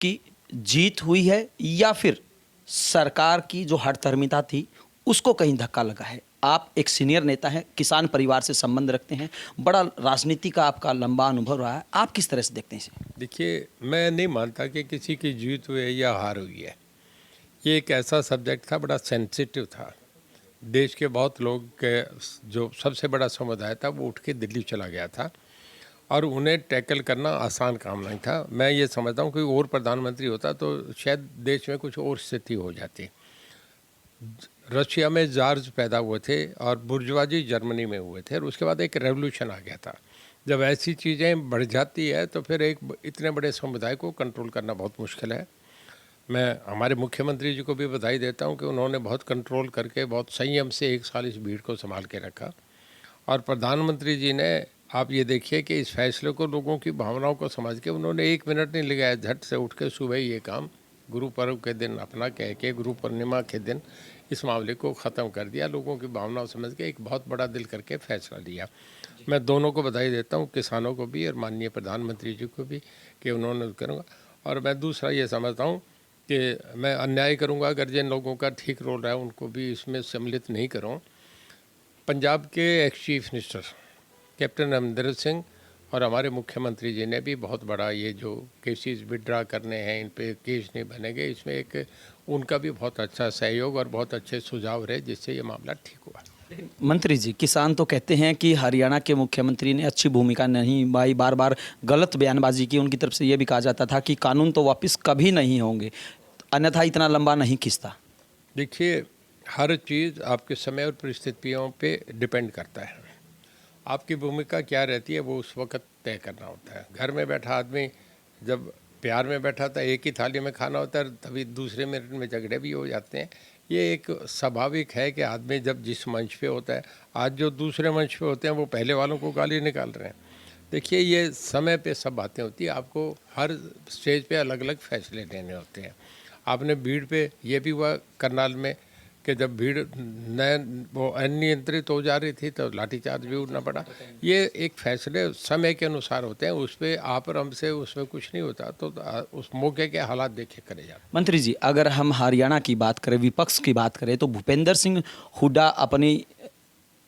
की जीत हुई है या फिर सरकार की जो हठधर्मिता थी उसको कहीं धक्का लगा है? आप एक सीनियर नेता हैं, किसान परिवार से संबंध रखते हैं, बड़ा राजनीति का आपका लंबा अनुभव रहा है, आप किस तरह से देखते हैं इसे? देखिए, मैं नहीं मानता कि किसी की जीत हुई है या हार हुई है। ये एक ऐसा सब्जेक्ट था, बड़ा सेंसिटिव था। देश के बहुत लोग के जो सबसे बड़ा समुदाय था वो उठ के दिल्ली चला गया था और उन्हें टैकल करना आसान काम नहीं था। मैं ये समझता हूँ कि और प्रधानमंत्री होता तो शायद देश में कुछ और स्थिति हो जाती। रशिया में जार्ज पैदा हुए थे और बुर्जुआजी जर्मनी में हुए थे और उसके बाद एक रेवोल्यूशन आ गया था। जब ऐसी चीज़ें बढ़ जाती है तो फिर एक इतने बड़े समुदाय को कंट्रोल करना बहुत मुश्किल है। मैं हमारे मुख्यमंत्री जी को भी बधाई देता हूं कि उन्होंने बहुत कंट्रोल करके बहुत संयम से 1 साल इस भीड़ को संभाल के रखा। और प्रधानमंत्री जी ने, आप ये देखिए कि इस फैसले को, लोगों की भावनाओं को समझ के उन्होंने 1 मिनट नहीं लगाया, झट से उठ के सुबह ही ये काम गुरु पर्व के दिन अपना कह के गुरु पूर्णिमा के दिन इस मामले को ख़त्म कर दिया। लोगों की भावनाओं समझ के एक बहुत बड़ा दिल करके फैसला लिया। मैं दोनों को बधाई देता हूँ, किसानों को भी और माननीय प्रधानमंत्री जी को भी, कि उन्होंने करूँगा। और मैं दूसरा ये समझता हूँ कि मैं अन्याय करूँगा अगर जिन लोगों का ठीक रोल रहा है उनको भी इसमें सम्मिलित नहीं करूँ। पंजाब के ex chief minister captain Amarinder Singh और हमारे मुख्यमंत्री जी ने भी बहुत बड़ा, ये जो केसेस विड्रा करने हैं, इन पे केस नहीं बनेंगे, इसमें एक उनका भी बहुत अच्छा सहयोग और बहुत अच्छे सुझाव रहे जिससे ये मामला ठीक हुआ। मंत्री जी, किसान तो कहते हैं कि हरियाणा के मुख्यमंत्री ने अच्छी भूमिका नहीं निभाई, बार बार गलत बयानबाजी की। उनकी तरफ से ये भी कहा जाता था कि कानून तो वापस कभी नहीं होंगे, अन्यथा इतना लंबा नहीं खिंचता। देखिए, हर चीज़ आपके समय और परिस्थितियों पे डिपेंड करता है। आपकी भूमिका क्या रहती है वो उस वक्त तय करना होता है। घर में बैठा आदमी जब प्यार में बैठा था, एक ही थाली में खाना होता है, तभी दूसरे मिनट में झगड़े भी हो जाते हैं। ये एक स्वाभाविक है कि आदमी जब जिस मंच पे होता है, आज जो दूसरे मंच पे होते हैं वो पहले वालों को गाली निकाल रहे हैं। देखिए, ये समय पे सब बातें होती है, आपको हर स्टेज पे अलग अलग फैसले लेने होते हैं। आपने भीड़ पे ये भी हुआ करनाल में कि जब भीड़ वो अनियंत्रित हो जा रही थी तो लाठीचार्ज भी उठना पड़ा। ये एक फैसले समय के अनुसार होते हैं, उस पर आप और हमसे उसमें कुछ नहीं होता, तो उस मौके के हालात देखे करे जाते। मंत्री जी, अगर हम हरियाणा की बात करें, विपक्ष की बात करें, तो भूपेंद्र सिंह हुड्डा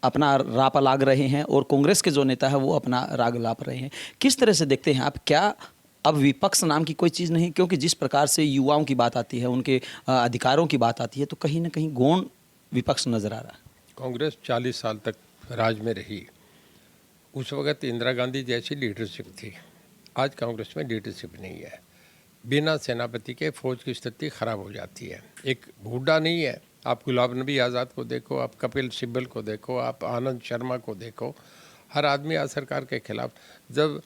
अपना राग लाग रहे हैं और कांग्रेस के जो नेता है वो अपना राग लाप रहे हैं। किस तरह से देखते हैं आप? क्या अब विपक्ष नाम की कोई चीज़ नहीं? क्योंकि जिस प्रकार से युवाओं की बात आती है, उनके अधिकारों की बात आती है, तो कहीं ना कहीं गौण विपक्ष नजर आ रहा है। कांग्रेस 40 साल तक राज में रही, उस वक्त इंदिरा गांधी जैसी लीडरशिप थी। आज कांग्रेस में लीडरशिप नहीं है। बिना सेनापति के फौज की स्थिति खराब हो जाती है। एक हुड्डा नहीं है, आप गुलाम नबी आज़ाद को देखो, आप कपिल सिब्बल को देखो, आप आनंद शर्मा को देखो, हर आदमी आज सरकार के खिलाफ। जब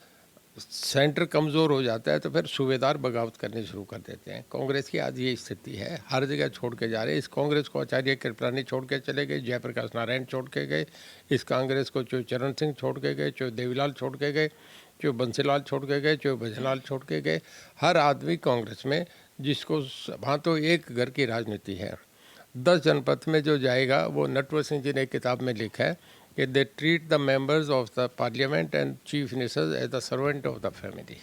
सेंटर कमज़ोर हो जाता है तो फिर सूबेदार बगावत करने शुरू कर देते हैं। कांग्रेस की आज ये स्थिति है, हर जगह छोड़ के जा रहे हैं। इस कांग्रेस को आचार्य कृपलानी छोड़ के चले गए, जयप्रकाश नारायण छोड़ के गए, इस कांग्रेस को चाहे चरण सिंह छोड़ के गए, चाहे देवीलाल छोड़ के गए, चाहे बंसीलाल छोड़ के गए, चाहे भजनलाल छोड़ के गए। हर आदमी कांग्रेस में, जिसको वहाँ तो एक घर की राजनीति है। 10 जनपद में जो जाएगा, वो नटवर सिंह जी ने एक किताब में लिखा है कि they treat the members of the parliament and chief ministers as the servant of the family.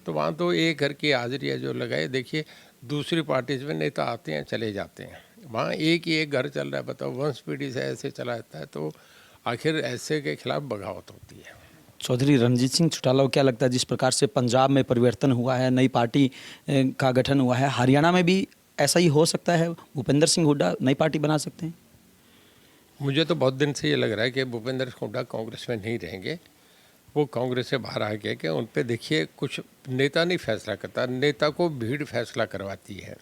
तो वहाँ तो एक घर की हाजिरी है जो लगाए। देखिए, दूसरी पार्टीज में नेता आते हैं चले जाते हैं, वहाँ एक ही एक घर चल रहा है। बताओ, वंश पीढ़ी से ऐसे चला जाता है, तो आखिर ऐसे के खिलाफ बगावत होती है। चौधरी रणजीत सिंह चौटाला को क्या लगता है, जिस प्रकार से पंजाब में परिवर्तन हुआ है, नई पार्टी का गठन हुआ है, हरियाणा में भी ऐसा ही हो सकता है? भूपेंद्र सिंह हुड्डा नई पार्टी बना सकते हैं? मुझे तो बहुत दिन से ये लग रहा है कि भूपेंद्र हुड्डा कांग्रेस में नहीं रहेंगे। वो कांग्रेस से बाहर आ गए कि उन पे देखिए, कुछ नेता नहीं फैसला करता, नेता को भीड़ फैसला करवाती है।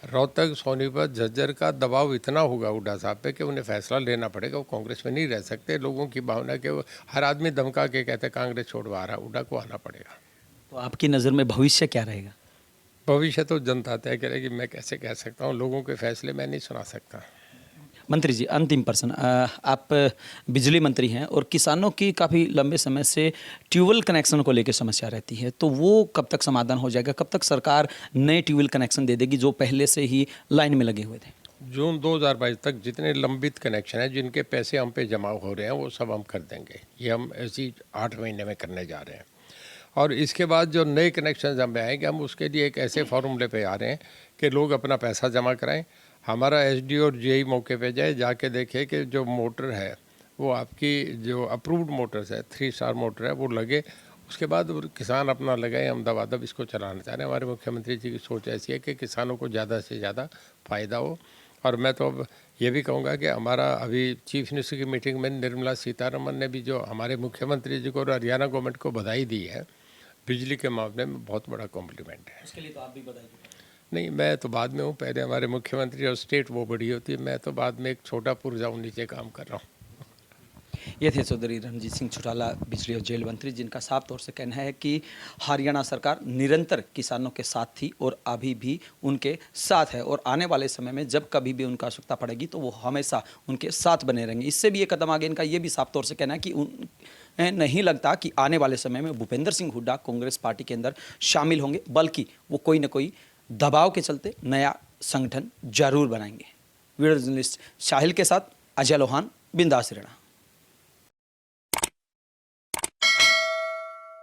रोहतक, सोनीपत, झज्जर का दबाव इतना होगा हुड्डा साहब पे कि उन्हें फैसला लेना पड़ेगा। वो कांग्रेस में नहीं रह सकते। लोगों की भावना के वो हर आदमी धमका के कहते हैं कांग्रेस छोड़वा रहा, हुड्डा को आना पड़ेगा। तो आपकी नज़र में भविष्य क्या रहेगा? भविष्य तो जनता तय करेगी, मैं कैसे कह सकता हूँ, लोगों के फैसले मैं नहीं सुना सकता। मंत्री जी, अंतिम प्रश्न, आप बिजली मंत्री हैं और किसानों की काफ़ी लंबे समय से ट्यूबवेल कनेक्शन को लेकर समस्या रहती है, तो वो कब तक समाधान हो जाएगा? कब तक सरकार नए ट्यूबवेल कनेक्शन दे देगी जो पहले से ही लाइन में लगे हुए थे? जून 2022 तक जितने लंबित कनेक्शन हैं, जिनके पैसे हम पे जमा हो रहे हैं, वो सब हम कर देंगे। ये हम ऐसी 8 महीने में करने जा रहे हैं। और इसके बाद जो नए कनेक्शन हम आएंगे, हम उसके लिए एक ऐसे फॉर्मूले पे आ रहे हैं कि लोग अपना पैसा जमा कराएं, हमारा एसडी और जेई मौके पे जाए, जाके देखे कि जो मोटर है वो आपकी जो अप्रूव्ड मोटर्स है, 3 स्टार मोटर है, वो लगे। उसके बाद वो किसान अपना लगाए, हम दबादब इसको चलाना चाह रहे हैं। हमारे मुख्यमंत्री जी की सोच ऐसी है कि किसानों को ज़्यादा से ज़्यादा फ़ायदा हो। और मैं तो अब ये भी कहूँगा कि हमारा अभी चीफ मिनिस्टर की मीटिंग में निर्मला सीतारमन ने भी जो हमारे मुख्यमंत्री जी को और हरियाणा गवर्नमेंट को बधाई दी है बिजली के मामले में, बहुत बड़ा कॉम्प्लीमेंट है। उसके लिए तो आप भी बधाई। नहीं, मैं तो बाद में हूँ, पहले हमारे मुख्यमंत्री और स्टेट वो बड़ी होती है, मैं तो बाद में एक छोटा पुर्जा हूँ, नीचे काम कर रहा हूँ। ये थे चौधरी रणजीत सिंह चौटाला, बिजली और जेल मंत्री, जिनका साफ तौर से कहना है कि हरियाणा सरकार निरंतर किसानों के साथ थी और अभी भी उनके साथ है, और आने वाले समय में जब कभी भी उनका आवश्यकता पड़ेगी तो वो हमेशा उनके साथ बने रहेंगे। इससे भी एक कदम आगे इनका ये भी साफ तौर से कहना है कि उन्हें नहीं लगता कि आने वाले समय में भूपेंद्र सिंह हुड्डा कांग्रेस पार्टी के अंदर शामिल होंगे, बल्कि वो कोई ना कोई दबाव के चलते नया संगठन जरूर बनाएंगे। वीडियो जर्नलिस्ट साहिल के साथ अजय लोहान, बिंदास हरियाणा।